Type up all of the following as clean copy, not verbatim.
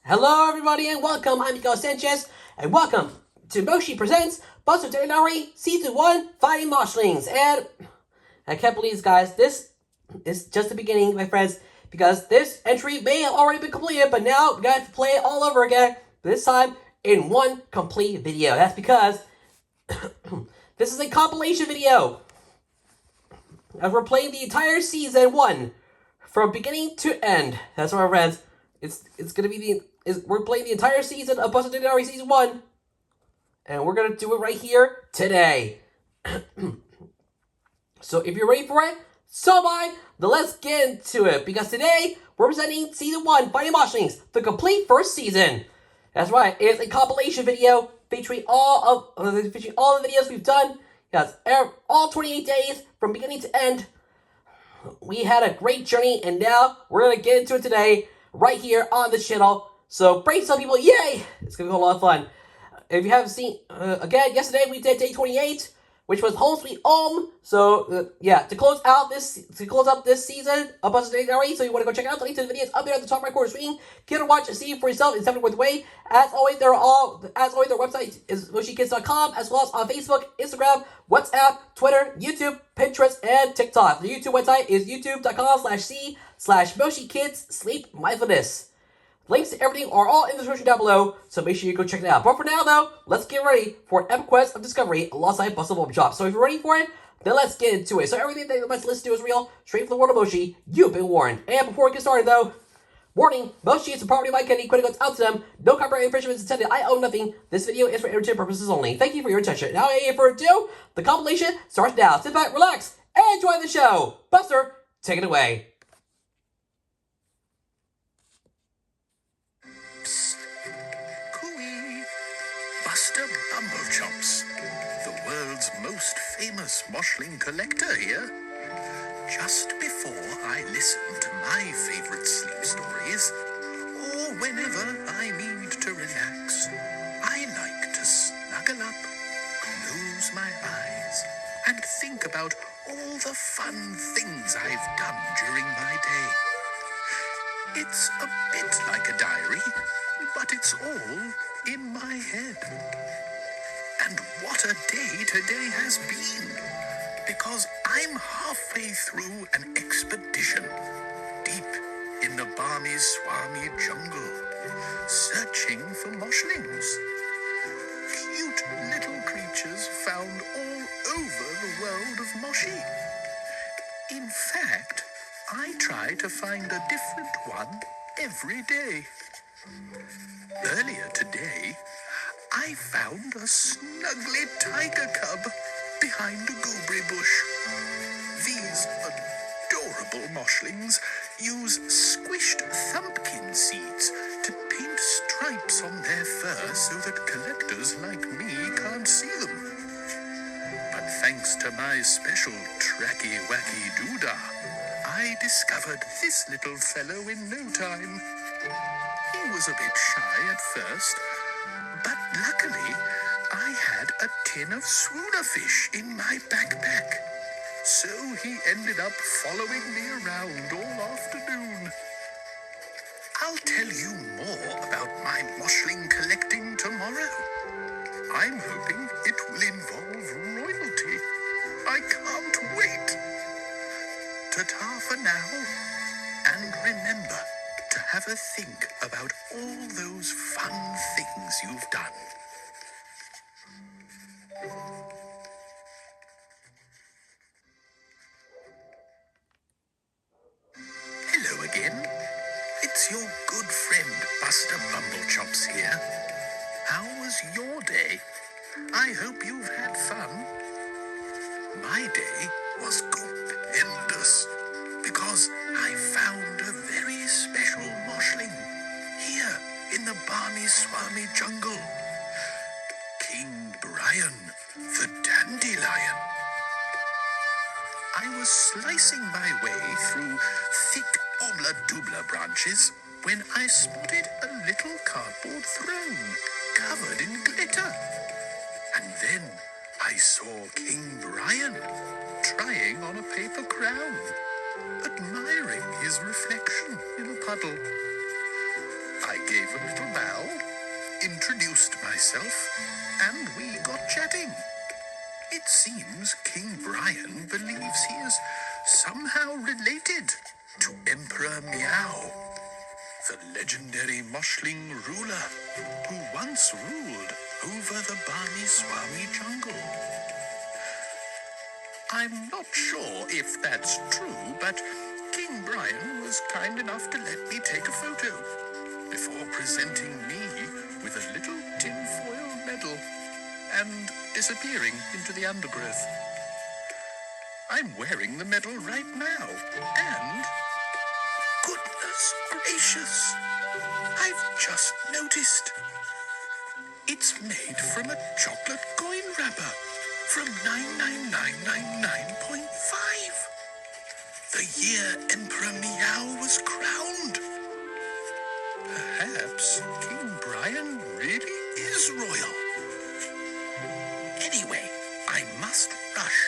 Hello, everybody, and welcome. I'm Miguel Sanchez, and welcome to Moshi Presents Buster Dictionary Season 1 Fighting Moshlings. And I can't believe this, guys. This is just the beginning, my friends, because this entry may have already been completed, but now we got to play it all over again, this time in one complete video. That's because this is a compilation video. As we're playing the entire Season 1 from beginning to end. That's right, my friends. It's gonna be we're playing the entire season of Buster Dictionary Season 1. And we're gonna do it right here today. So if you're ready for it, so am I. Then let's get into it. Because today we're presenting Season 1 Fighting Moshlings, the complete first season. That's right, it's a compilation video featuring all of the videos we've done. Yes, all 28 days from beginning to end. We had a great journey, and now we're gonna get into it today, right here on the channel. So brace up, people, yay! It's gonna be a lot of fun. If you haven't seen, again, yesterday we did day 28, which was Home Sweet Home. So yeah, to close out this season of Buster Dictionary, so you want to go check out the link to the videos up there at the top right corner screen. Get to watch and see for yourself. It's definitely worth the wait. As always, their website is MoshiKids.com, as well as on Facebook, Instagram, WhatsApp, Twitter, YouTube, Pinterest, and TikTok. The YouTube website is youtube.com/c/MoshiKids Mindfulness. Links to everything are all in the description down below, so make sure you go check it out. But for now, though, let's get ready for an epic quest of discovery alongside Bustle Bulb Shop. So if you're ready for it, then let's get into it. So everything that you must listen to is real, straight from the world of Moshi. You've been warned. And before we get started, though, warning, Moshi is the property of my Kenny. Credit goes out to them. No copyright infringement is intended. I own nothing. This video is for entertainment purposes only. Thank you for your attention. Now, without further ado, the compilation starts now. Sit back, relax, and enjoy the show. Buster, take it away. Buster Bumblechops, the world's most famous Moshling collector here. Just before I listen to my favorite sleep stories, or whenever I need to relax, I like to snuggle up, close my eyes, and think about all the fun things I've done during my day. It's a bit like a diary, but it's all in my head. And what a day today has been, because I'm halfway through an expedition deep in the balmy swami jungle, searching for moshlings. Cute little creatures found all over the world of Moshi. In fact, I try to find a different one every day. Earlier today, I found a snuggly tiger cub behind a gooseberry bush. These adorable moshlings use squished thumpkin seeds to paint stripes on their fur so that collectors like me can't see them. But thanks to my special tracky-wacky doodah, I discovered this little fellow in no time. He was a bit shy at first, but luckily I had a tin of swooner fish in my backpack. So he ended up following me around all afternoon. I'll tell you more about my moshling collecting tomorrow. I'm hoping it will involve royalty. I can't wait. Ta-ta for now, and remember to have a think about all those fun things you've done. Hello again. It's your good friend Buster Bumblechops here. How was your day? I hope you've had fun. My day was stupendous, because I found a very special moshling here in the balmy swami jungle. King Brian, the dandelion. I was slicing my way through thick oobla-doobla branches when I spotted a little cardboard throne covered in glitter. And then I saw King Brian trying on a paper crown, admiring his reflection in a puddle. I gave a little bow, introduced myself, and we got chatting. It seems King Brian believes he is somehow related to Emperor Meow, the legendary Moshling ruler who once ruled over the balmy swami jungle. I'm not sure if that's true, but King Brian was kind enough to let me take a photo before presenting me with a little tinfoil medal and disappearing into the undergrowth. I'm wearing the medal right now, and goodness gracious, I've just noticed. It's made from a chocolate coin wrapper from 99999.5. The year Emperor Meow was crowned. Perhaps King Brian really is royal. Anyway, I must rush.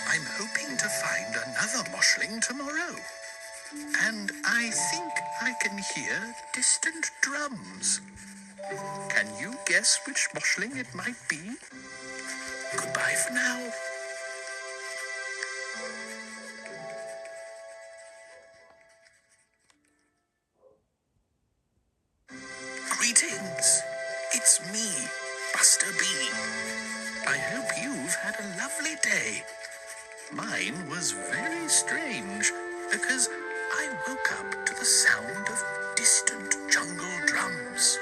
I'm hoping to find another Moshling tomorrow. And I think I can hear distant drums. Can you guess which Moshling it might be? Goodbye for now. Greetings. It's me, Buster Bee. I hope you've had a lovely day. Mine was very strange because I woke up to the sound of distant jungle drums.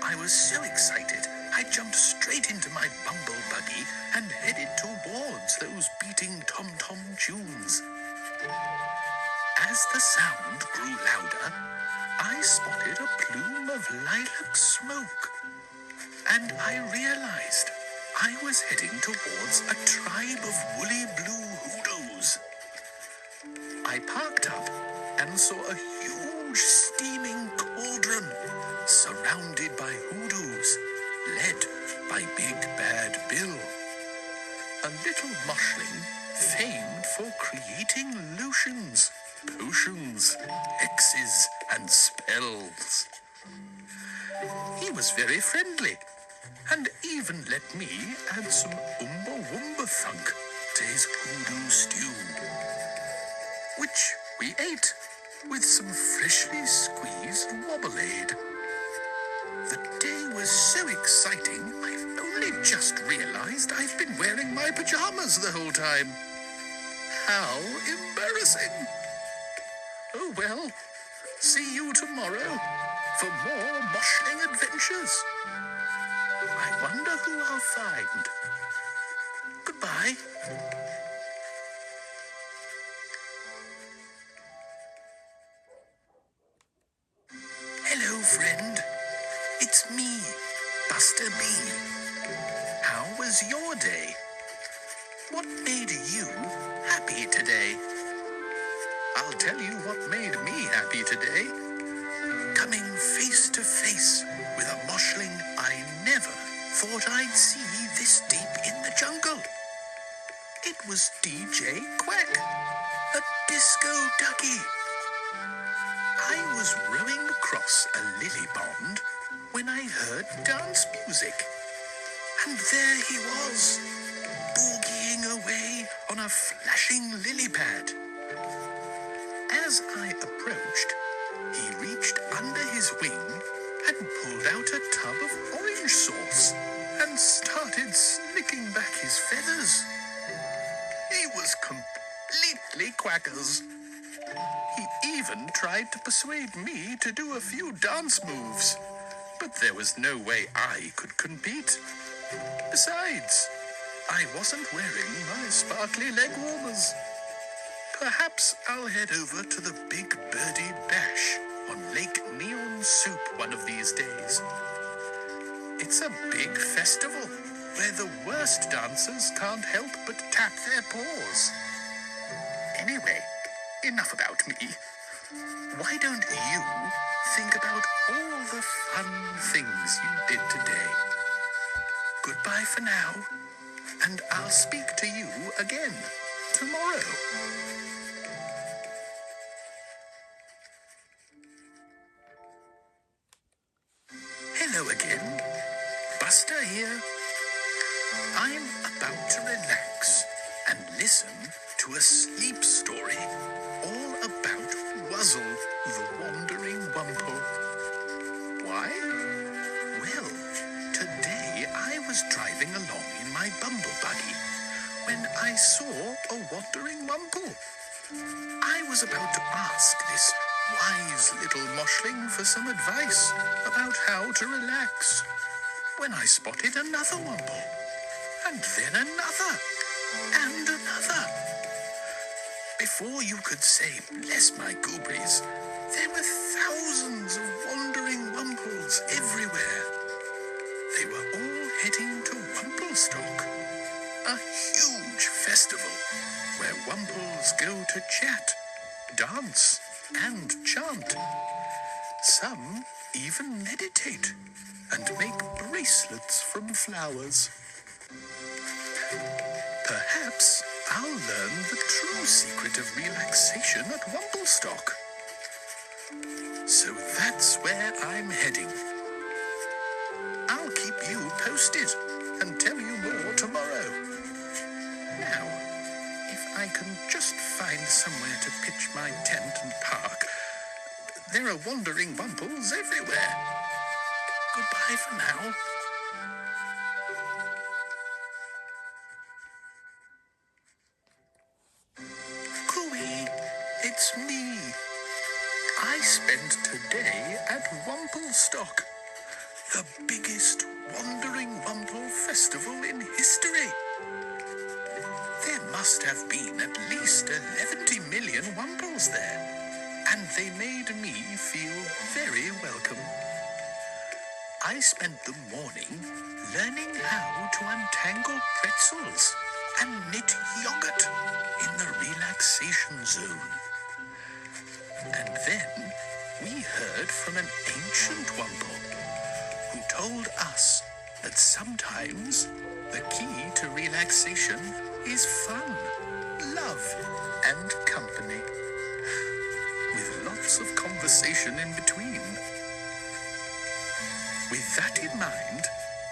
I was so excited, I jumped straight into my bumble buggy and headed towards those beating tom-tom tunes. As the sound grew louder, I spotted a plume of lilac smoke, and I realized I was heading towards a tribe of woolly blue hoodoos. I parked up and saw a huge steaming cauldron surrounded by hoodoos, led by Big Bad Bill, a little moshling famed for creating lotions, potions, hexes, and spells. He was very friendly and even let me add some Oompa Woompa funk to his hoodoo stew, which we ate with some freshly squeezed Wobbleade. The day was so exciting, I've only just realized I've been wearing my pajamas the whole time. How embarrassing. Oh well, see you tomorrow for more Moshling adventures. I wonder who I'll find. Goodbye. Hello, friend. It's me, Buster Bee. How was your day? What made you happy today? I'll tell you what made me happy today. Coming face to face with a Moshling I never thought I'd see this deep in the jungle. It was DJ Quack, a disco ducky. I was rowing across a lily pond when I heard dance music. And there he was, boogieing away on a flashing lily pad. As I approached, he reached under his wing and pulled out a tub of orange sauce and started slicking back his feathers. He was completely quackers. He even tried to persuade me to do a few dance moves, but there was no way I could compete. Besides, I wasn't wearing my sparkly leg warmers. Perhaps I'll head over to the Big Birdie Bash on Lake Neon Soup one of these days. It's a big festival where the worst dancers can't help but tap their paws. Anyway, enough about me. Why don't you think about all the fun things you did today? Goodbye for now, and I'll speak to you again tomorrow. Hello again. Buster here. I'm about to relax and listen to a sleep story all about Wuzzle, the wandering wumple. Why? Well, today I was driving along in my bumble buggy when I saw a wandering wumple. I was about to ask this wise little moshling for some advice about how to relax when I spotted another wumple, and then another, and another. Before you could say, bless my gooberries, there were thousands of wandering wumples everywhere. They were all heading to Wumplestock, a huge festival where wumples go to chat, dance, and chant. Some even meditate and make bracelets from flowers. Perhaps I'll learn the true secret of relaxation at Wumplestock. So that's where I'm heading. I'll keep you posted and tell you more tomorrow. Now, if I can just find somewhere to pitch my tent and park. There are wandering wumples everywhere. Goodbye for now. Cooey, it's me. I spent today at Wumplestock, the biggest wandering wumple festival in history. There must have been at least 11 million wumples there, and they made me feel very welcome. I spent the morning learning how to untangle pretzels and knit yogurt in the relaxation zone. And then we heard from an ancient wumple who told us that sometimes the key to relaxation is fun, love, and company, with lots of conversation in between. With that in mind,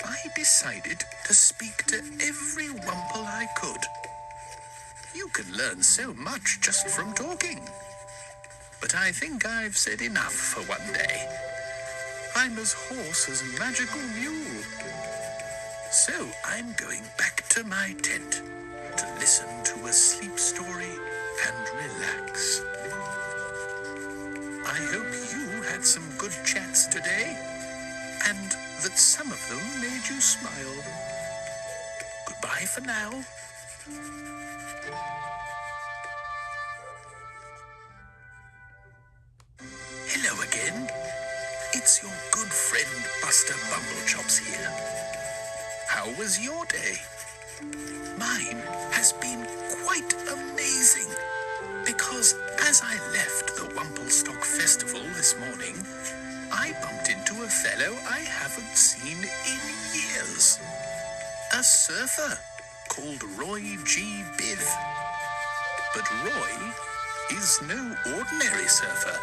I decided to speak to every wumple I could. You can learn so much just from talking. But I think I've said enough for one day. I'm as hoarse as a magical mule. So I'm going back to my tent to listen to a sleep story and relax. I hope you had some good chats today, and that some of them made you smile. Goodbye for now. Hello again. It's your good friend Buster Bumblechops here. How was your day? Mine has been quite amazing, because as I left the Wumplestock Festival this morning, I bumped into a fellow I haven't seen in years. A surfer called Roy G. Biv. But Roy is no ordinary surfer,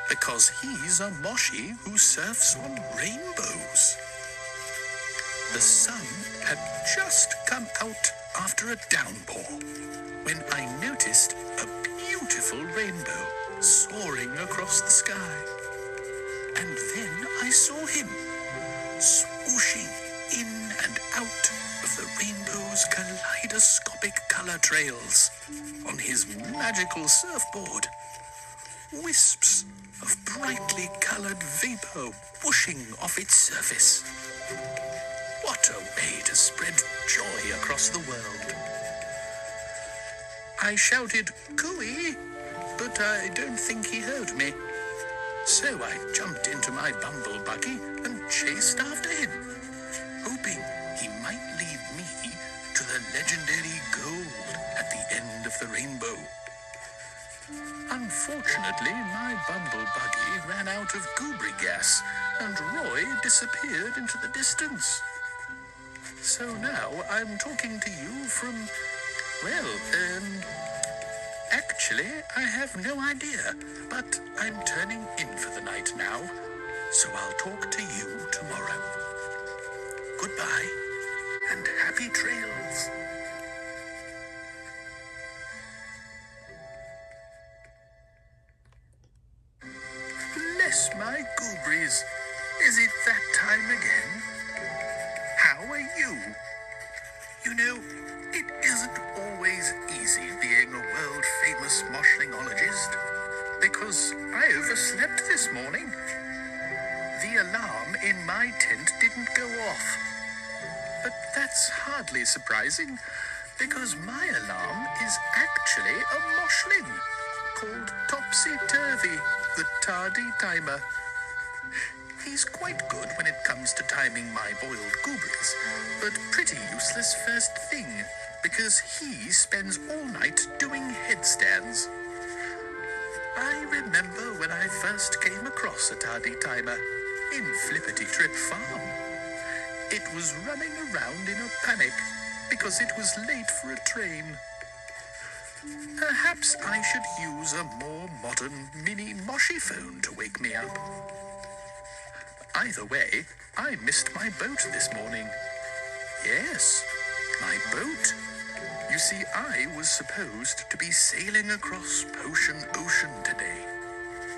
because he's a Moshi who surfs on rainbows. The sun had just come out after a downpour when I noticed a beautiful rainbow soaring across the sky. And then I saw him, swooshing in and out of the rainbow's kaleidoscopic color trails on his magical surfboard. Wisps of brightly colored vapor whooshing off its surface. What a way to spread joy across the world. I shouted, "Cooey," but I don't think he heard me. So I jumped into my bumble buggy and chased after him, hoping he might lead me to the legendary gold at the end of the rainbow. Unfortunately, my bumble buggy ran out of goobery gas, and Roy disappeared into the distance. So now I'm talking to you from, actually, I have no idea, but I'm turning in for the night now, so I'll talk to you tomorrow. goodbye and happy trails. Bless my gooberries, is it that time again? How are you? You know, it isn't always easy being a world-famous moshlingologist, because I overslept this morning. The alarm in my tent didn't go off. But that's hardly surprising, because my alarm is actually a moshling, called Topsy-Turvy, the tardy timer. He's quite good when it comes to timing my boiled gooberries, but pretty useless first thing, because he spends all night doing headstands. I remember when I first came across a tardy timer in Flippity Trip Farm. It was running around in a panic because it was late for a train. Perhaps I should use a more modern mini Moshi phone to wake me up. Either way, I missed my boat this morning. Yes, my boat. You see, I was supposed to be sailing across Potion Ocean today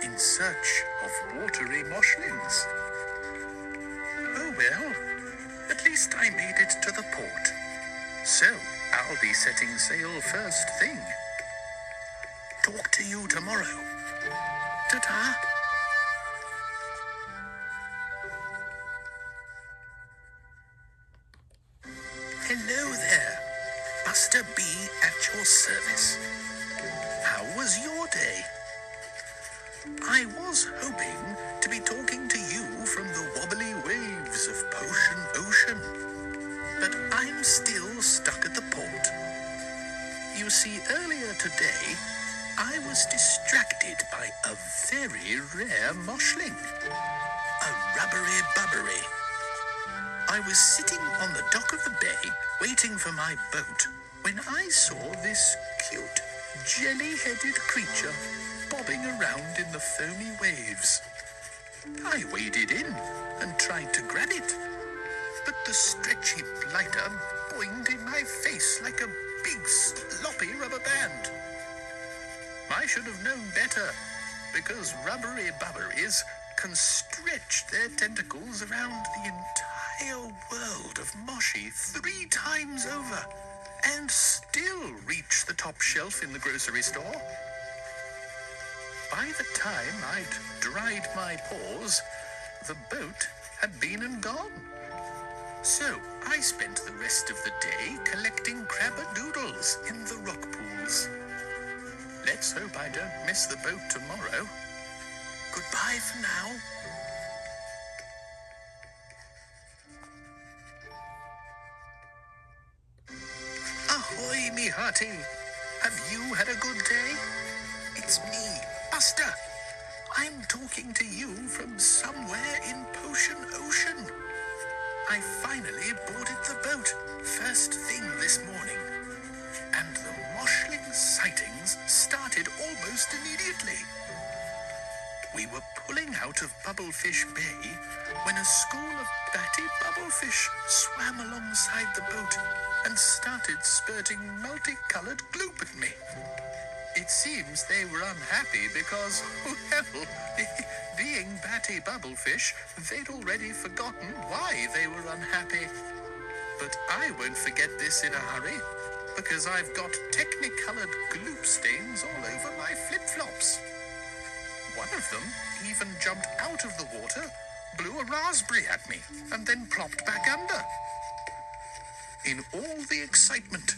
in search of watery moshlings. Oh well, at least I made it to the port. So, I'll be setting sail first thing. Talk to you tomorrow. Ta-ta. Hello there, Buster B at your service. How was your day? I was hoping to be talking to you from the wobbly waves of Potion Ocean, but I'm still stuck at the port. You see, earlier today, I was distracted by a very rare moshling, a rubbery bubbery. I was sitting on the dock of the bay, waiting for my boat, when I saw this cute, jelly-headed creature bobbing around in the foamy waves. I waded in and tried to grab it, but the stretchy blighter boinged in my face like a big, sloppy rubber band. I should have known better, because rubbery bubberies can stretch their tentacles around the entire world of Moshi 3 times over and still reach the top shelf in the grocery store. By the time I'd dried my paws, the boat had been and gone. So I spent the rest of the day collecting crabberdoodles in the rock pools. Let's hope I don't miss the boat tomorrow. Goodbye for now. Ahoy, me hearty. Have you had a good day? It's me, Buster. I'm talking to you from somewhere in Potion Ocean. I finally boarded the boat first thing this morning, and the moshling sightings started almost immediately. We were pulling out of Bubblefish Bay when a school of batty bubblefish swam alongside the boat and started spurting multicolored gloop at me. It seems they were unhappy because, well, being batty bubblefish, they'd already forgotten why they were unhappy. But I won't forget this in a hurry, because I've got technicolored gloop stains all over my flip-flops. One of them even jumped out of the water, blew a raspberry at me, and then plopped back under. In all the excitement,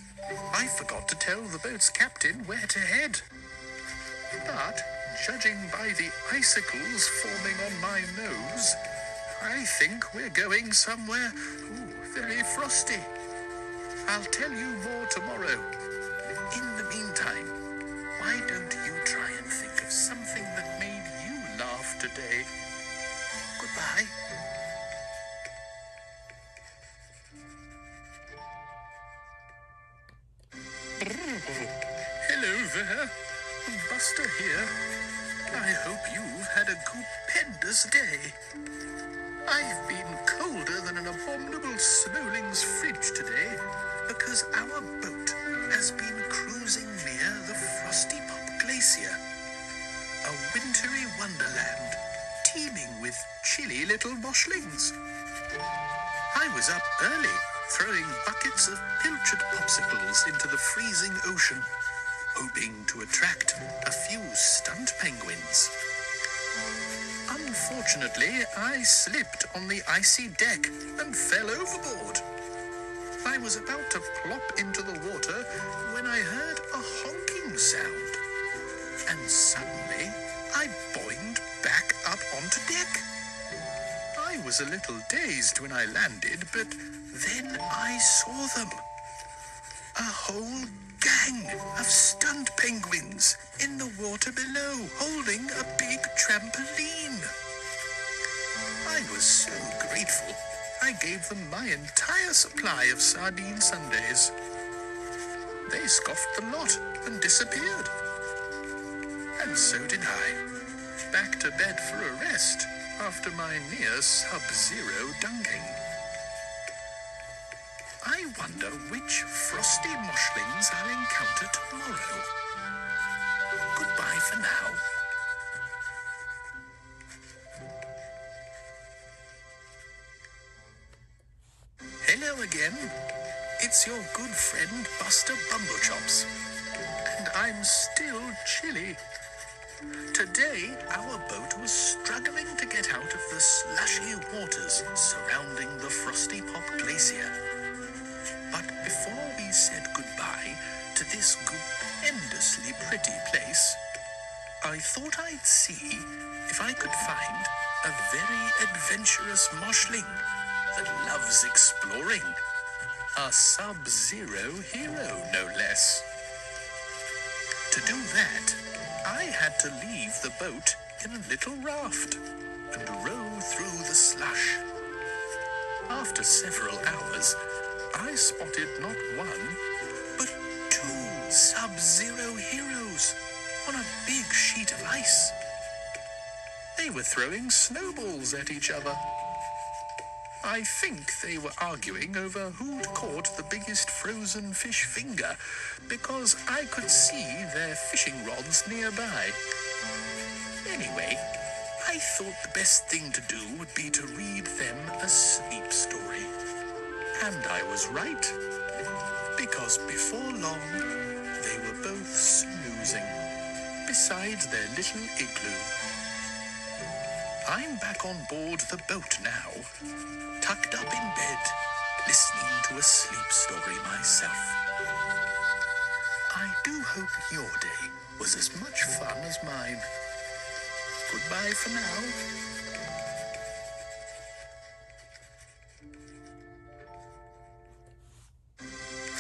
I forgot to tell the boat's captain where to head. But, judging by the icicles forming on my nose, I think we're going somewhere very frosty. I'll tell you more tomorrow. In the meantime, why don't you try and think of something that made you laugh today? Goodbye. Hello there. Buster here. I hope you've had a stupendous day. I've been colder than an abominable Snowling's fridge today because our boat has been cruising near the Frosty Pop Glacier, a wintry wonderland teeming with chilly little Moshlings. I was up early, throwing buckets of pilchard popsicles into the freezing ocean, hoping to attract a few stunt penguins. Unfortunately, I slipped on the icy deck and fell overboard. I was about to plop into the water when I heard a honking sound, and suddenly I boinged back up onto deck. I was a little dazed when I landed, but then I saw them. A whole gang of stunt penguins in the water below, holding a big trampoline. I was so grateful, I gave them my entire supply of sardine sundaes. They scoffed the lot and disappeared. And so did I, back to bed for a rest after my near sub-zero dunking. I wonder which frosty Moshlings I'll encounter tomorrow. Goodbye for now. Hello again. It's your good friend Buster Bumblechops. And I'm still chilly. Today, our boat was struggling to get out of the slushy waters surrounding the Frosty Pop Glacier. But before we said goodbye to this stupendously pretty place, I thought I'd see if I could find a very adventurous Moshling that loves exploring. A sub-zero hero, no less. To do that, I had to leave the boat in a little raft and row through the slush. After several hours, I spotted not one, but two sub-zero heroes on a big sheet of ice. They were throwing snowballs at each other. I think they were arguing over who'd caught the biggest frozen fish finger, because I could see their fishing rods nearby. Anyway, I thought the best thing to do would be to read them a sleep story. And I was right, because before long, they were both snoozing beside their little igloo. I'm back on board the boat now, tucked up in bed, listening to a sleep story myself. I do hope your day was as much fun as mine. Goodbye for now.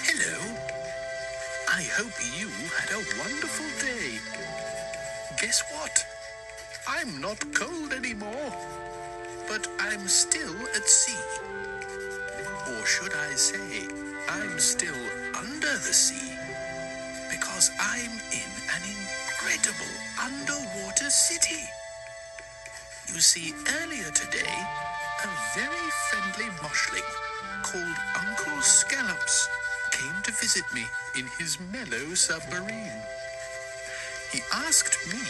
Hello. I hope you had a wonderful day. Guess what? I'm not cold anymore, but I'm still at sea. Or should I say, I'm still under the sea, because I'm in an incredible underwater city. You see, earlier today, a very friendly Moshling called Uncle Scallops came to visit me in his mellow submarine. He asked me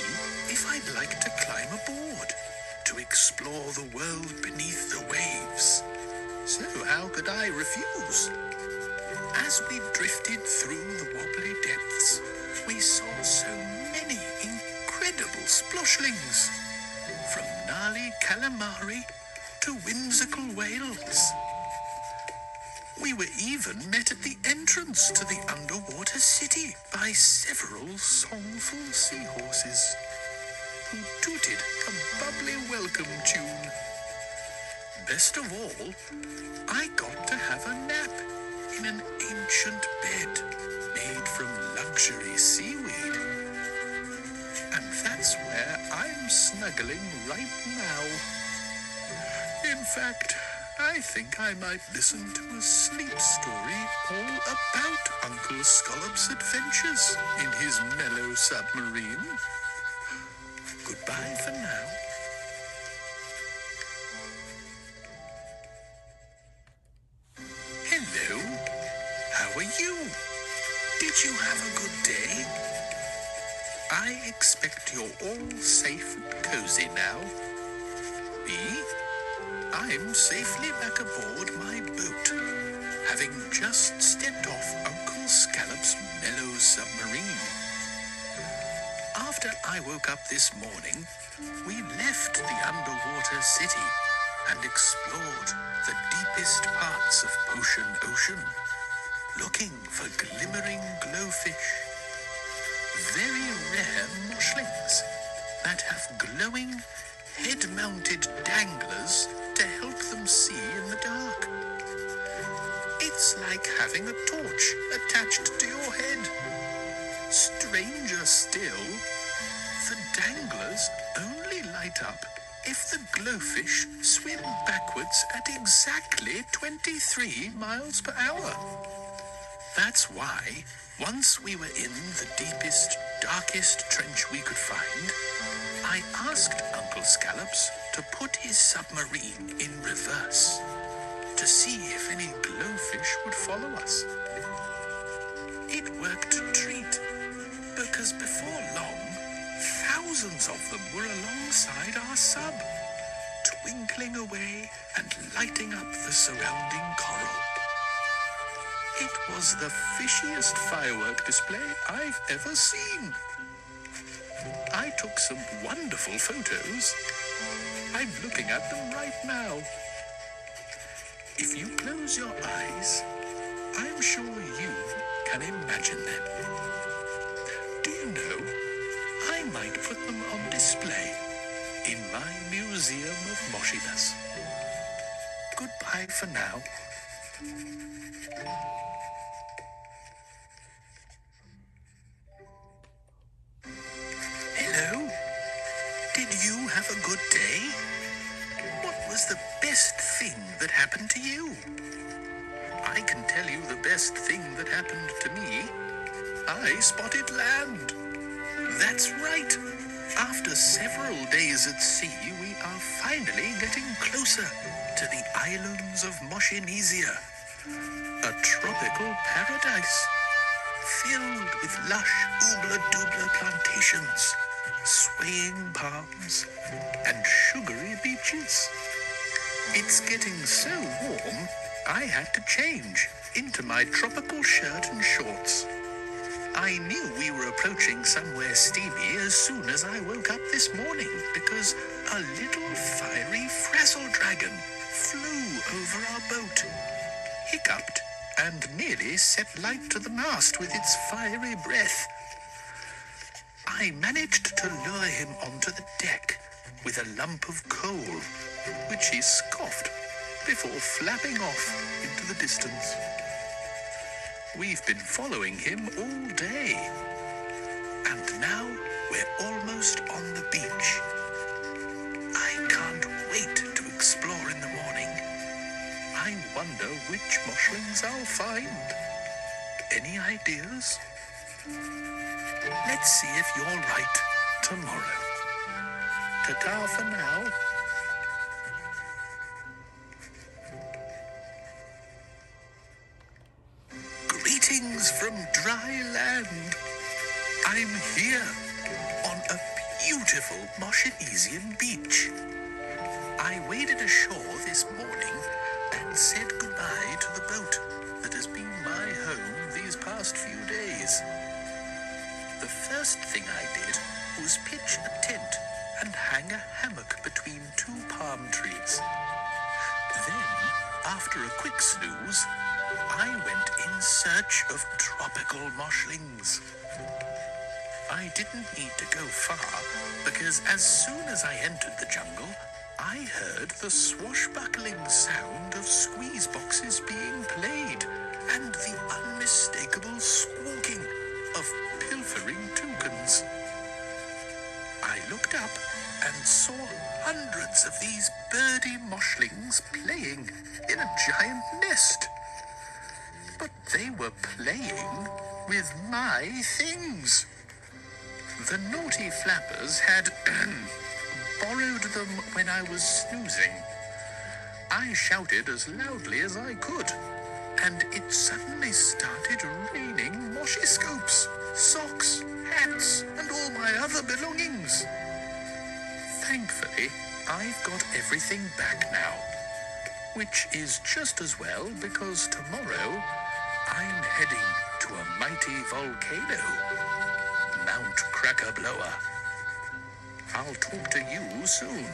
if I'd like to climb aboard to explore the world beneath the waves. So how could I refuse? As we drifted through the wobbly depths, we saw so many incredible sploshlings, from gnarly calamari to whimsical whales. We were even met at the entrance to the underwater city by several songful seahorses, who tooted a bubbly welcome tune. Best of all, I got to have a nap in an ancient bed made from luxury seaweed. And that's where I'm snuggling right now. In fact, I think I might listen to a sleep story all about Uncle Scallop's adventures in his mellow submarine. Goodbye for now. Did you have a good day? I expect you're all safe and cozy now. Me? I'm safely back aboard my boat, having just stepped off Uncle Scallop's mellow submarine. After I woke up this morning, we left the underwater city and explored the deepest parts of Potion Ocean, looking for glimmering glowfish, very rare moshlings that have glowing, head-mounted danglers to help them see in the dark. It's like having a torch attached to your head. Stranger still, the danglers only light up if the glowfish swim backwards at exactly 23 miles per hour. That's why, once we were in the deepest, darkest trench we could find, I asked Uncle Scallops to put his submarine in reverse to see if any glowfish would follow us. It worked a treat, because before long, thousands of them were alongside our sub, twinkling away and lighting up the surrounding coral. It was the fishiest firework display I've ever seen. I took some wonderful photos. I'm looking at them right now. If you close your eyes, I'm sure you can imagine them. Do you know, I might put them on display in my Museum of Moshiness. Goodbye for now. Hello? Did you have a good day? What was the best thing that happened to you? I can tell you the best thing that happened to me. I spotted land. That's right. After several days at sea, we are finally getting closer to the islands of Moshinesia, a tropical paradise filled with lush oobla-doobla plantations, swaying palms, and sugary beaches. It's getting so warm, I had to change into my tropical shirt and shorts. I knew we were approaching somewhere steamy as soon as I woke up this morning, because a little fiery frazzle dragon flew over our boat, hiccuped, and nearly set light to the mast with its fiery breath. I managed to lure him onto the deck with a lump of coal, which he scoffed before flapping off into the distance. We've been following him all day, and now we're almost on the beach. I can't wait to explore in the morning. I wonder which moshlings I'll find. Any ideas? Let's see if you're right tomorrow. Ta-ta for now. Greetings from dry land. I'm here on a beautiful Moshinesian beach. I waded ashore this morning and said goodbye to the boat that has been my home these past few days. The first thing I did was pitch a tent and hang a hammock between two palm trees. Then, after a quick snooze, I went in search of tropical moshlings. I didn't need to go far, because as soon as I entered the jungle, I heard the swashbuckling sound of squeeze boxes being played and the unmistakable squawking of pilfering toucans. I looked up and saw hundreds of these birdie moshlings playing in a giant nest. But they were playing with my things. The naughty flappers had borrowed them when I was snoozing. I shouted as loudly as I could, and it suddenly started raining Moshi scopes, socks, hats, and all my other belongings. Thankfully, I've got everything back now, which is just as well because tomorrow I'm heading to a mighty volcano, Mount Crackerblower. I'll talk to you soon.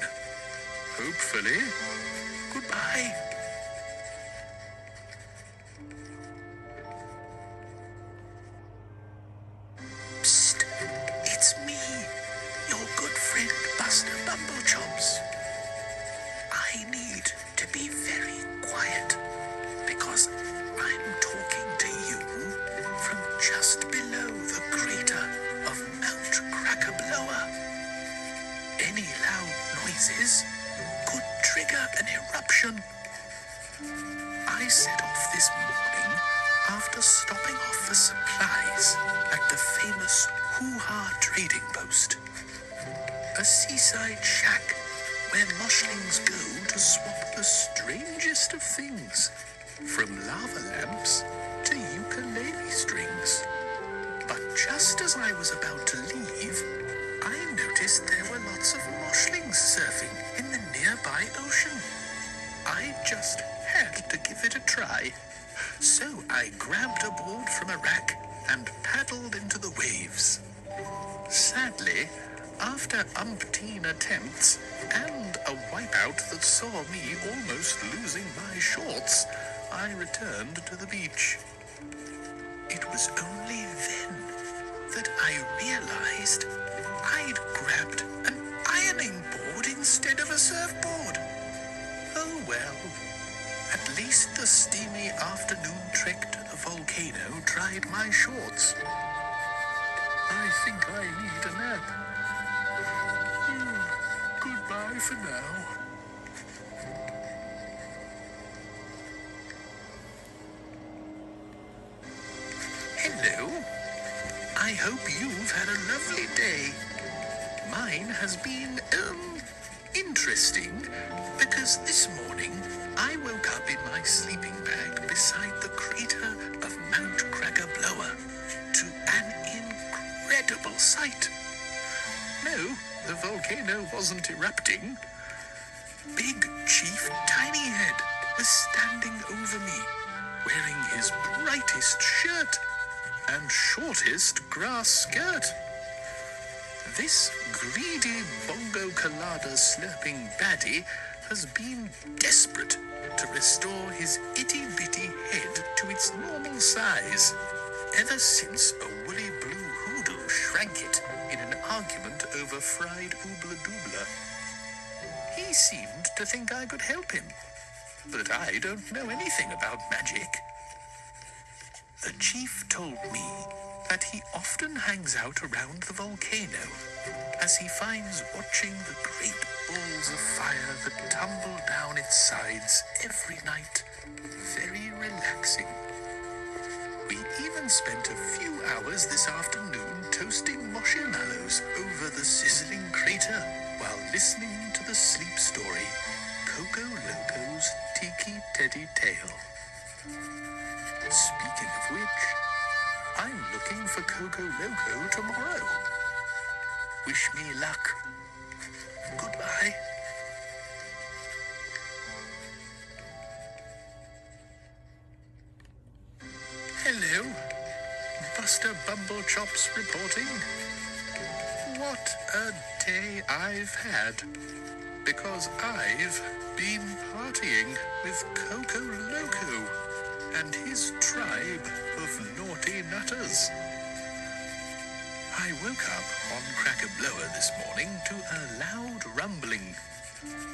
Hopefully. Goodbye. Psst, it's me, your good friend Buster Bumblechops. I need to be very quiet because I'm talking to you from just below the crater of Mount Crackerblower. Any loud noises could trigger an eruption. I set off this morning after stopping off for supplies at the famous Hoo-Ha trading post, a seaside shack where Moshlings go to swap the strangest of things, from lava lamps to ukulele strings. But just as I was about to leave, I noticed there were lots of Moshlings surfing in the nearby ocean. I just had to give it a try. So I grabbed a board from a rack and paddled into the waves. Sadly, after umpteen attempts and a wipeout that saw me almost losing my shorts, I returned to the beach. It was only then that I realized I'd grabbed an ironing board instead of a surfboard. Oh well, at least the steamy afternoon trek to the volcano dried my shorts. I think I need a nap. Goodbye for now. Hello. I hope you've had a lovely day. Mine has been, interesting, because this morning I woke up in my sleeping bag beside the crater of Mount Crackerblower to an incredible sight. No, the volcano wasn't erupting. Big Chief Tinyhead was standing over me, wearing his brightest shirt and shortest grass skirt. This greedy bongo colada slurping baddie has been desperate to restore his itty-bitty head to its normal size ever since a woolly blue hoodoo shrank it in an argument over fried oobla-doobla. He seemed to think I could help him, but I don't know anything about magic. The chief told me that he often hangs out around the volcano, as he finds watching the great balls of fire that tumble down its sides every night very relaxing. We even spent a few hours this afternoon toasting marshmallows over the sizzling crater while listening to the sleep story, CocoLoco's Tiki Teddy Tale. Speaking of which, I'm looking for CocoLoco tomorrow. Wish me luck. Goodbye. Hello. Buster Bumblechops reporting. What a day I've had. Because I've been partying with CocoLoco and his tribe of naughty nutters. I woke up on Crackerblower this morning to a loud rumbling.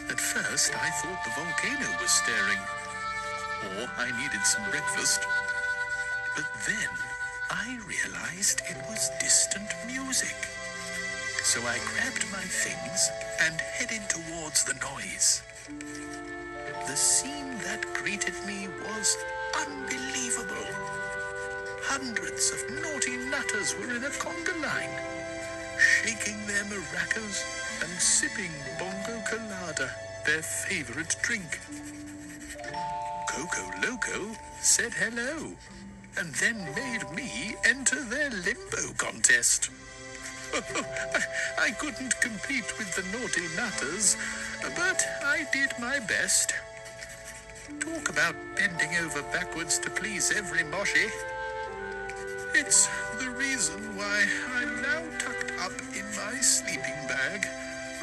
At first, I thought the volcano was stirring, or I needed some breakfast. But then I realized it was distant music. So I grabbed my things and headed towards the noise. The scene that greeted me was unbelievable. Hundreds of naughty nutters were in a conga line, shaking their maracas and sipping bongo colada, their favorite drink. CocoLoco said hello, and then made me enter their limbo contest. I couldn't compete with the naughty nutters, but I did my best. Talk about bending over backwards to please every Moshi. It's the reason why I'm now tucked up in my sleeping bag,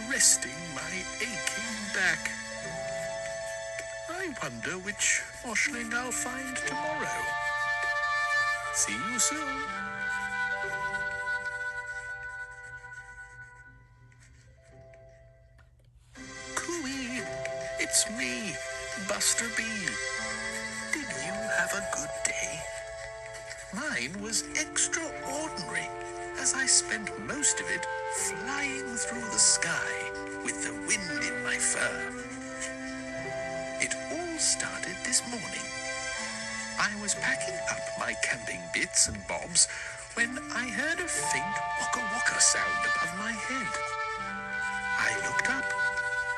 resting my aching back. I wonder which Moshling I'll find tomorrow. See you soon. Cooey, it's me, Buster B. Did you have a good day? Mine was extraordinary, as I spent most of it flying through the sky with the wind in my fur. It all started this morning. I was packing up my camping bits and bobs when I heard a faint waka-waka sound above my head. I looked up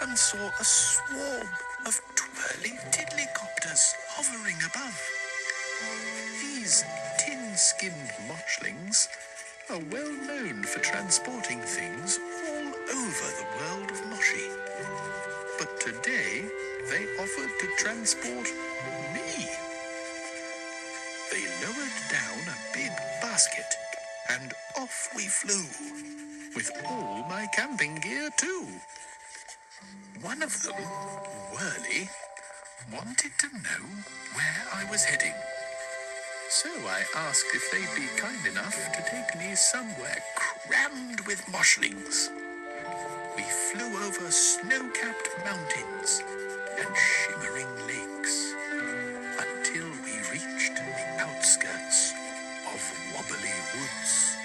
and saw a swarm of twirly-tiddly-copters hovering above. These tin-skinned Moshlings are well known for transporting things all over the world of Moshi. But today, they offered to transport me. They lowered down a big basket, and off we flew, with all my camping gear too. One of them, Wurley, wanted to know where I was heading. So I asked if they'd be kind enough to take me somewhere crammed with Moshlings. We flew over snow-capped mountains and shimmering lakes until we reached the outskirts of Wobbly Woods.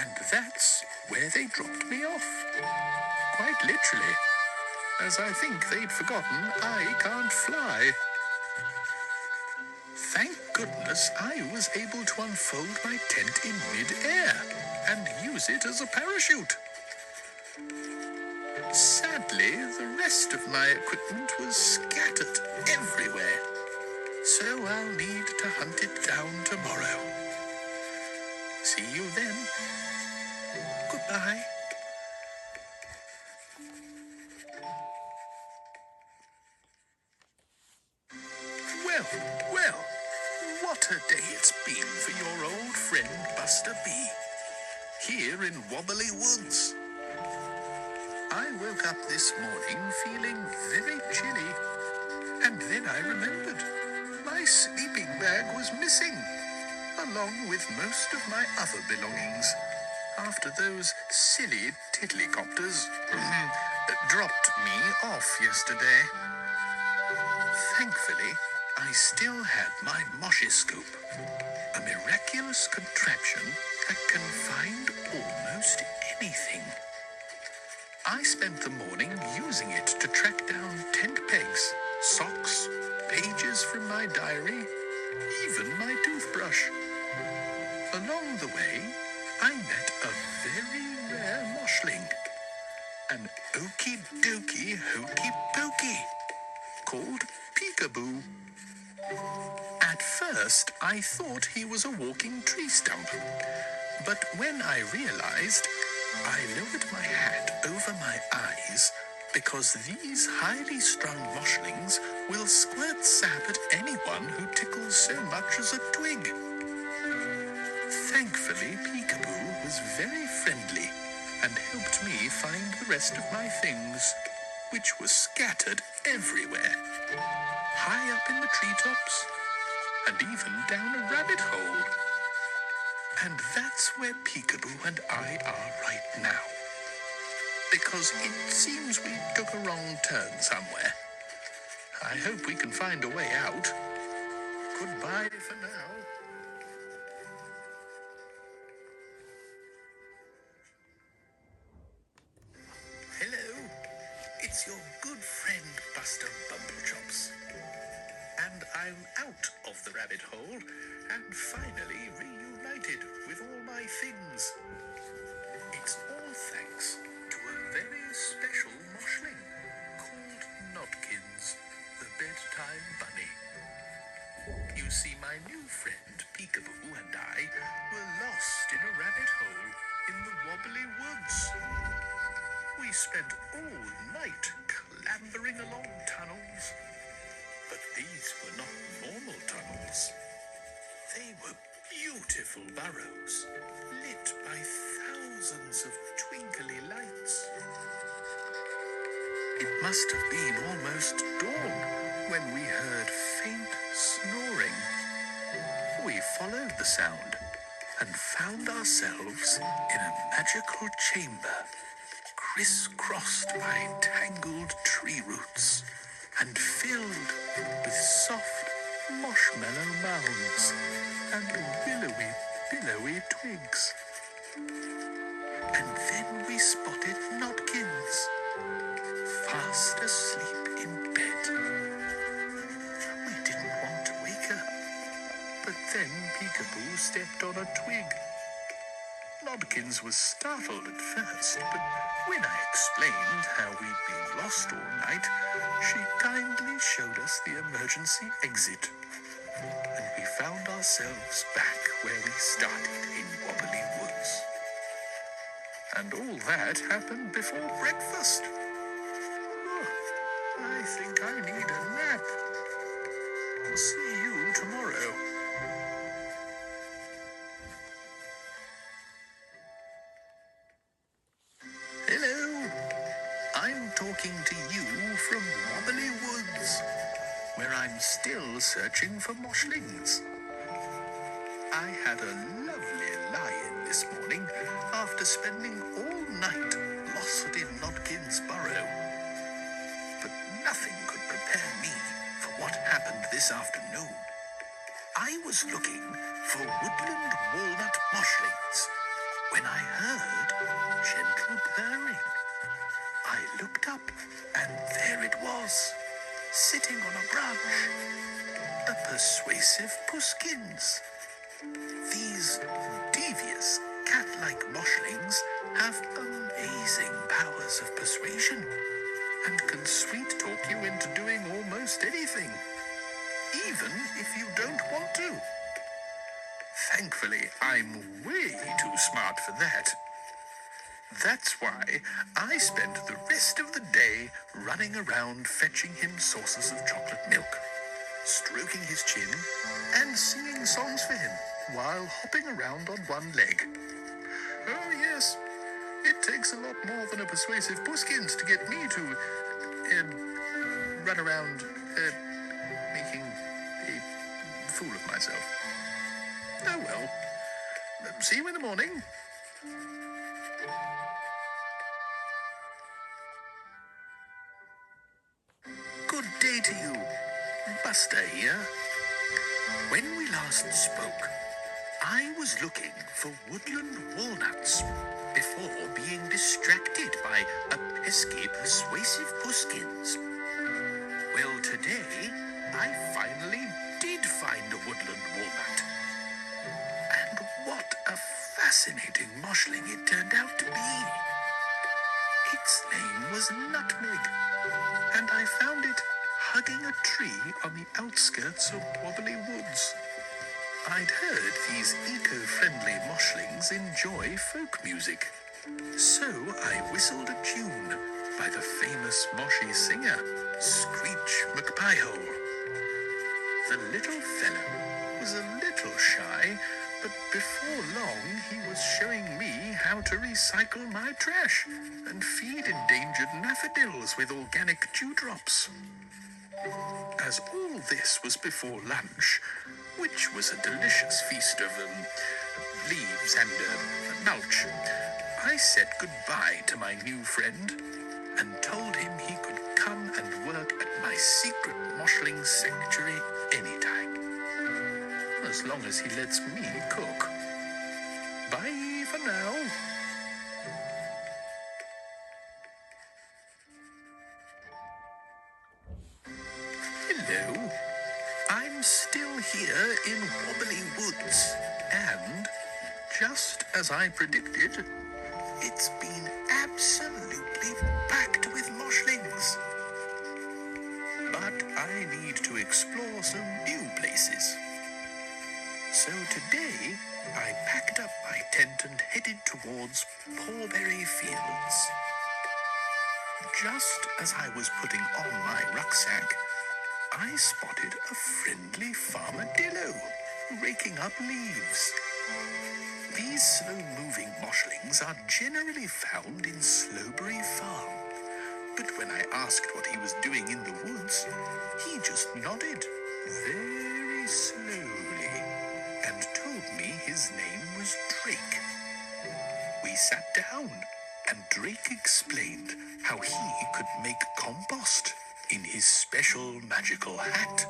And that's where they dropped me off. Quite literally, as I think they'd forgotten I can't fly. Thank goodness I was able to unfold my tent in mid-air and use it as a parachute. Sadly, the rest of my equipment was scattered everywhere, so I'll need to hunt it down tomorrow. See you then. Goodbye. Well, well, what a day it's been for your old friend Buster B. Here in Wobbly Woods. I woke up this morning feeling very chilly, and then I remembered my sleeping bag was missing, along with most of my other belongings, after those silly tiddlycopters dropped me off yesterday. Thankfully, I still had my Moshiscope, a miraculous contraption that can find almost anything. I spent the morning using it to track down tent pegs, socks, pages from my diary, even my toothbrush. Along the way, I met a very rare Moshling, an okey-dokey hokey-pokey, called Peekaboo. At first, I thought he was a walking tree stump, but when I realized, I lowered my hat over my eyes because these highly strung Moshlings will squirt sap at anyone who tickles so much as a twig. Thankfully, Peekaboo was very friendly and helped me find the rest of my things, which were scattered everywhere, high up in the treetops, and even down a rabbit hole. And that's where Peekaboo and I are right now. Because it seems we took a wrong turn somewhere. I hope we can find a way out. Goodbye for now. Hello, it's your good friend Buster Bumblechops. And I'm out of the rabbit hole and finally reunited with all my things. It's all thanks to a very special Moshling called Nodkins, the bedtime You see, my new friend Peekaboo and I were lost in a rabbit hole in the wobbly woods. We spent all night clambering along tunnels, but these were not normal tunnels. They were beautiful burrows, lit by thousands of twinkly lights. It must have been almost dawn when we heard faint snoring. We followed the sound and found ourselves in a magical chamber, crisscrossed by tangled tree roots and filled with soft marshmallow mounds and billowy twigs. And then we spotted Nodkins, fast asleep in bed. We didn't want to wake her, but then Peekaboo stepped on a twig. Nodkins was startled at first, but when I explained how we'd been lost all night, she kindly showed us the emergency exit. And we found ourselves back where we started in Wobbly Woods. And all that happened before breakfast. Oh, I think I need a nap. I'll see you tomorrow. Hello. I'm talking to you from Wobbly Woods, where I'm still searching for Moshlings. I had a lovely lie-in this morning after spending all night lost in Nodkins' burrow. But nothing could prepare me for what happened this afternoon. I was looking for woodland walnut moshlings when I heard gentle purring. I looked up and there it was, sitting on a branch, a persuasive puskins. These devious cat-like moshlings have amazing powers of persuasion and can sweet-talk you into doing almost anything, even if you don't want to. Thankfully, I'm way too smart for that. That's why I spent the rest of the day running around fetching him saucers of chocolate milk, stroking his chin, and singing songs for him while hopping around on one leg. Oh yes, it takes a lot more than a persuasive puskins to get me to run around making a fool of myself. Oh well, see you in the morning. Good day to you, Buster here. When we last spoke, I was looking for woodland walnuts before being distracted by a pesky, persuasive puskins. Well, today, I finally did find a woodland walnut. And what a fascinating moshling it turned out to be. Its name was Nutmeg, and I found it hugging a tree on the outskirts of Wobbly Woods. I'd heard these eco-friendly moshlings enjoy folk music, so I whistled a tune by the famous Moshi singer, Screech McPiehole. The little fellow was a little shy, but before long he was showing me how to recycle my trash and feed endangered daffodils with organic dewdrops. As all this was before lunch, which was a delicious feast of leaves and mulch, I said goodbye to my new friend and told him he could come and work at my secret moshling sanctuary anytime, as long as he lets me cook. Bye for now. Hello. I'm still here in Wobbly Woods, and just as I predicted, it's been absolutely packed with moshlings. But I need to explore some new places So today, I packed up my tent and headed towards Pawberry Fields. Just as I was putting on my rucksack, I spotted a friendly farmadillo raking up leaves. These slow-moving moshlings are generally found in Slowberry Farm, but when I asked what he was doing in the woods, he just nodded very slowly and told me his name was Drake. We sat down, and Drake explained how he could make compost in his special magical hat.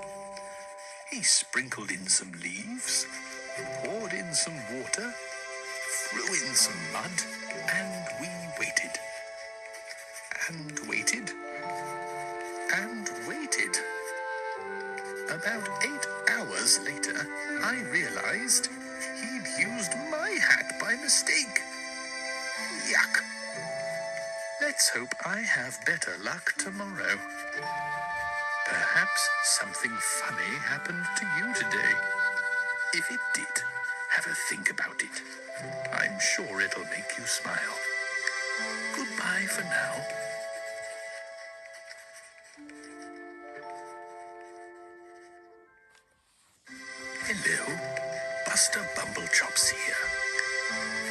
He sprinkled in some leaves, poured in some water, threw in some mud, and we waited. And waited. And waited. About 8 hours later, I realized he'd used my hat by mistake. Yuck. Let's hope I have better luck tomorrow. Perhaps something funny happened to you today. If it did, have a think about it. I'm sure it'll make you smile. Goodbye for now. Hello, Buster Bumblechops here.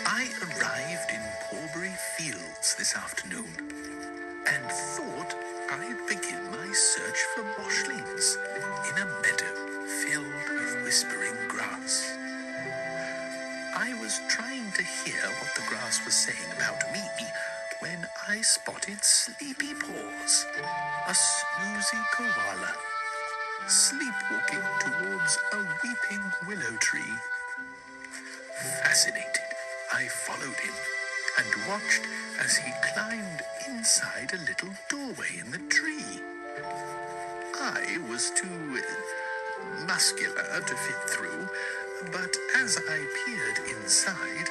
I arrived in Pawberry Fields this afternoon and thought I'd begin my search for moshlings in a meadow filled with whispering grass. I was trying to hear what the grass was saying about me when I spotted Sleepy Paws, a snoozy koala, sleepwalking towards a weeping willow tree. Fascinated, I followed him and watched as he climbed inside a little doorway in the tree. I was too muscular to fit through, but as I peered inside,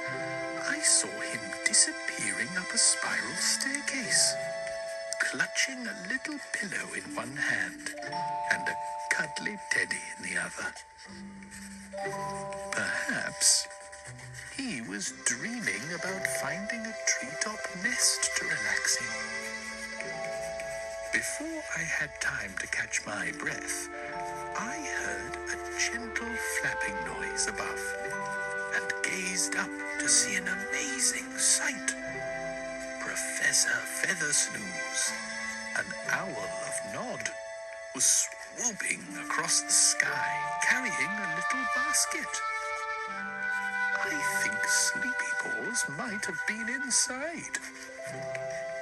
I saw him disappearing up a spiral staircase, clutching a little pillow in one hand and a cuddly teddy in the other. Perhaps he was dreaming about finding a treetop nest to relax in. Before I had time to catch my breath, I heard a gentle flapping noise above and gazed up to see an amazing sight. Professor Feathersnooze, an owl of Nod, was swooping across the sky carrying a little basket. I think Sleepy Paws might have been inside.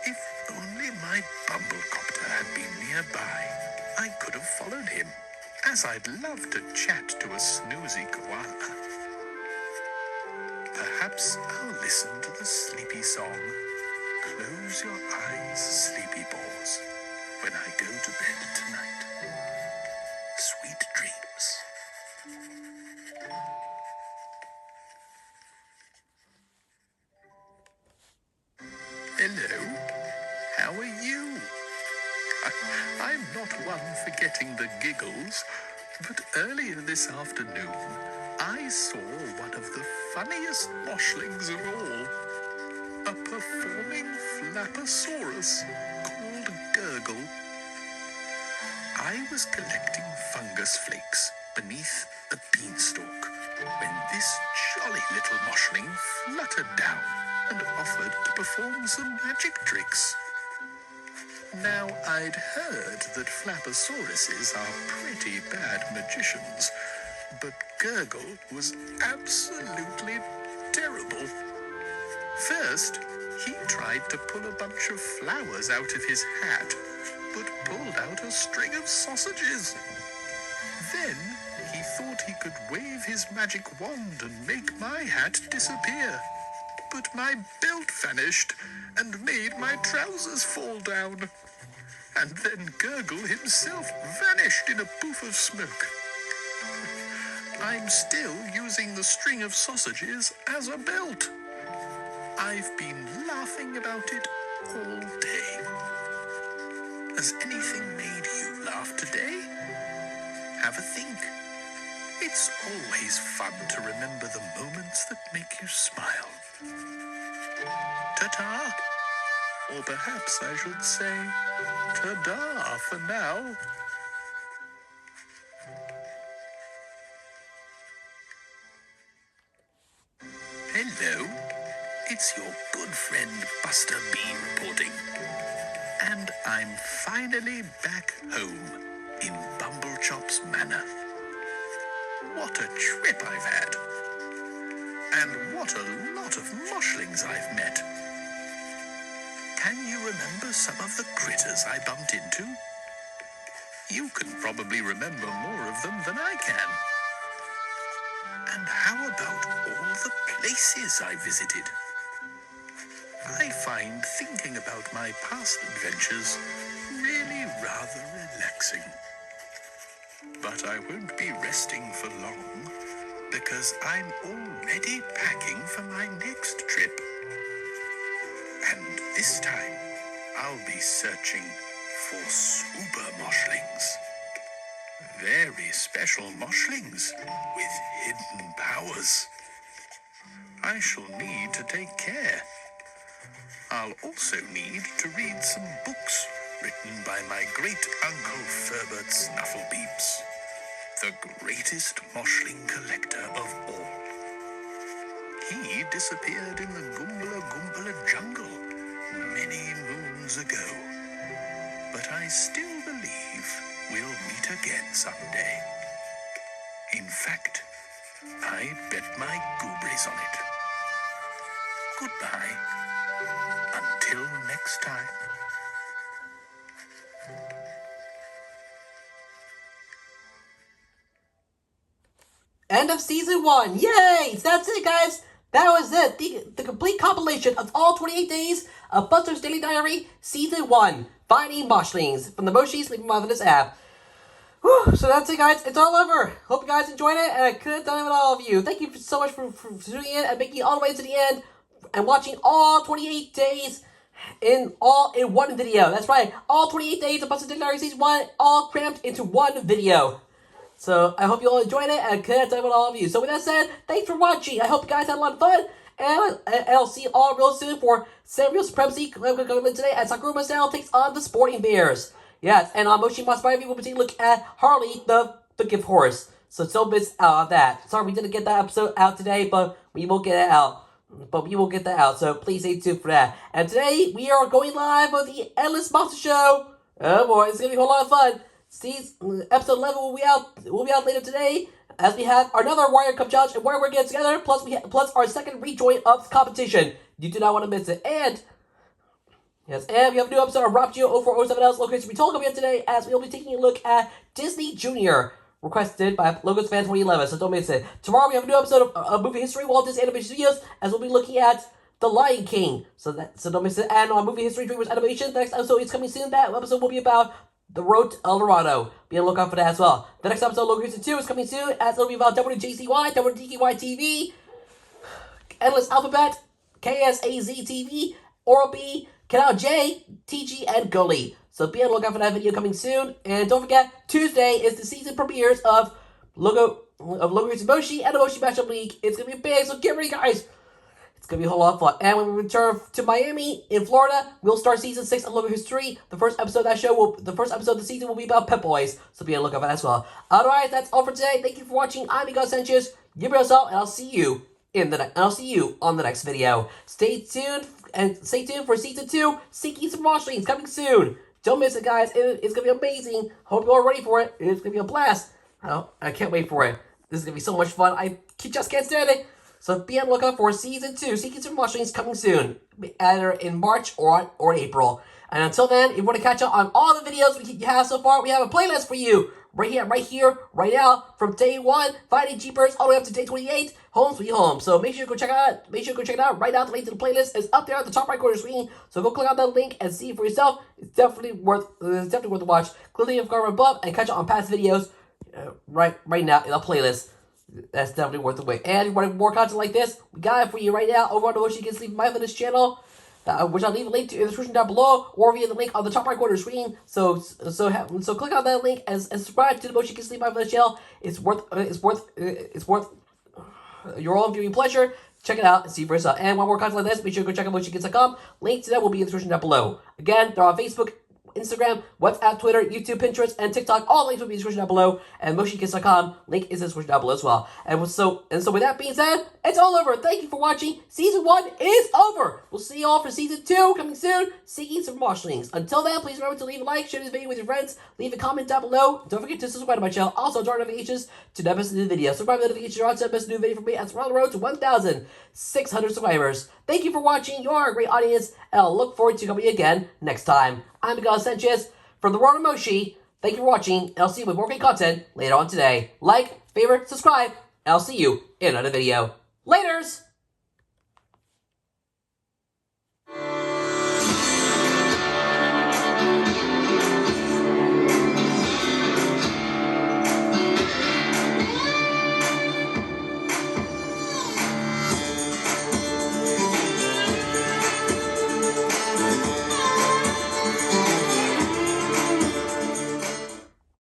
If only my bumblecopter had been nearby, I could have followed him, as I'd love to chat to a snoozy koala. Perhaps I'll listen to the sleepy song, Close Your Eyes, Sleepy Paws, when I go to bed tonight. Sweet dreams. Hello, how are you? I'm not one for getting the giggles, but earlier this afternoon, I saw one of the funniest moshlings of all. A performing flappersaurus called Gurgle. I was collecting fungus flakes beneath a beanstalk when this jolly little moshling fluttered down and offered to perform some magic tricks. Now, I'd heard that flappersauruses are pretty bad magicians, but Gurgle was absolutely terrible. First, he tried to pull a bunch of flowers out of his hat, but pulled out a string of sausages. Then, he thought he could wave his magic wand and make my hat disappear. But my belt vanished and made my trousers fall down. And then Gurgle himself vanished in a poof of smoke. I'm still using the string of sausages as a belt. I've been laughing about it all day. Has anything made you laugh today? Have a think. It's always fun to remember the moments that make you smile. Ta-ta! Or perhaps I should say, ta-da for now. Hello, it's your good friend Buster B reporting. And I'm finally back home in Bumblechop's Manor. What a trip I've had. And what a lot of Moshlings I've met. Can you remember some of the critters I bumped into? You can probably remember more of them than I can. And how about all the places I visited? I find thinking about my past adventures really rather relaxing. But I won't be resting for long, because I'm already packing for my next trip. And this time, I'll be searching for super Moshlings. Very special Moshlings with hidden powers. I shall need to take care. I'll also need to read some books written by my great Uncle Ferbert Snufflebeeps, the greatest Moshling collector of all. He disappeared in the Goombala jungle many moons ago, but I still believe we'll meet again someday. In fact, I bet my gooberries on it. Goodbye. Until next time. End of season 1. Yay! So that's it, guys. That was it. The complete compilation of all 28 days of Buster's Daily Diary, season 1. Finding Moshlings from the Moshi Sleeping Mindfulness app. Whew, so that's it, guys. It's all over. Hope you guys enjoyed it, and I couldn't have done it with all of you. Thank you so much for tuning in and making it all the way to the end and watching all 28 days in one video. That's right. All 28 days of Buster's Daily Diary season 1 all crammed into one video. So I hope you all enjoyed it, and I couldn't have done it with all of you. So with that said, thanks for watching. I hope you guys had a lot of fun, and I'll see you all real soon for Samuel Supremacy coming today as Sakura Style takes on the Sporting Bears. Yes, and on Moshi Monster Review, we'll be taking a look at Harley, the gift horse. So don't miss out on that. Sorry we didn't get that episode out today, but we will get it out. So please stay tuned for that. And today, we are going live on the Endless Monster Show. Oh boy, it's going to be a whole lot of fun. Episode 11 will be out later today, as we have another Warrior Cup challenge and Warrior getting together, plus our second rejoin of the competition. You do not want to miss it. And we have a new episode of Rap Geo 0407L's Location We Told coming up today, as we will be taking a look at Disney Junior, requested by Logos Fan 2011, so don't miss it. Tomorrow we have a new episode of Movie History, Walt Disney Animation Studios, as we'll be looking at The Lion King, so don't miss it. And on Movie History, Dreamers Animation, the next episode is coming soon. That episode will be about The Road to El Dorado. Be on the lookout for that as well. The next episode, Logo Season 2, is coming soon, as it'll be about WJCY, WDKY TV, Endless Alphabet, KSAZ TV, Oral B, Canal J, TG, and Gurley. So be on the lookout for that video coming soon. And don't forget, Tuesday is the season premieres of Logo Season Moshi and the Moshi Matchup League. It's going to be big, so get ready, guys. It's going to be a whole lot of fun. And when we return to Miami, in Florida, we'll start Season 6 of Logo History. The first episode of the season will be about Pep Boys. So be on the lookout for that as well. Alright, that's all for today. Thank you for watching. I'm Miguel Sanchez. You be yourself, and I'll see you on the next video. Stay tuned for Season 2, Seeking Some Moshlings, coming soon. Don't miss it, guys. It's going to be amazing. Hope you're all ready for it. It's going to be a blast. I can't wait for it. This is going to be so much fun. I just can't stand it. So be on the lookout for Season 2, Seeking Some Moshlings, coming soon. Either in March or in April. And until then, if you want to catch up on all the videos we have so far, we have a playlist for you. Right here, right now, from day 1, Finding Jeepers, all the way up to day 28, Home Sweet Home. So make sure you go check it out. Right now, the link to the playlist is up there at the top right corner of the screen. So go click on that link and see it for yourself. It's definitely worth the watch. Click the link above and catch up on past videos right now in the playlist. That's definitely worth the wait. And if you want more content like this, we got it for you right now over on the Moshi Sleep Mindfulness channel. which I'll leave a link to in the description down below, or via the link on the top right corner of the screen. So click on that link and subscribe to the Moshi Can Sleep My channel. It's worth your own viewing pleasure. Check it out and see for yourself. And one more content like this, make sure to go check out moshikins.com. Link to that will be in the description down below. Again, they're on Facebook, Instagram, WhatsApp, Twitter, YouTube, Pinterest, and TikTok. All links will be in the description down below. And moshikins.com, link is in the description down below as well. And so with that being said, it's all over. Thank you for watching. Season 1 is over. We'll see you all for Season 2 coming soon. Seeking some Moshlings. Until then, please remember to leave a like, share this video with your friends, leave a comment down below. Don't forget to subscribe to my channel. Also, turn on notifications to never miss a new video. Subscribe notifications are on to never miss a new video from me as we're on the road to 1,600 subscribers. Thank you for watching. You are a great audience, and I'll look forward to coming again next time. I'm Miguel Sanchez from the world of Moshi. Thank you for watching, and I'll see you with more great content later on today. Like, favorite, subscribe, and I'll see you in another video. Laters!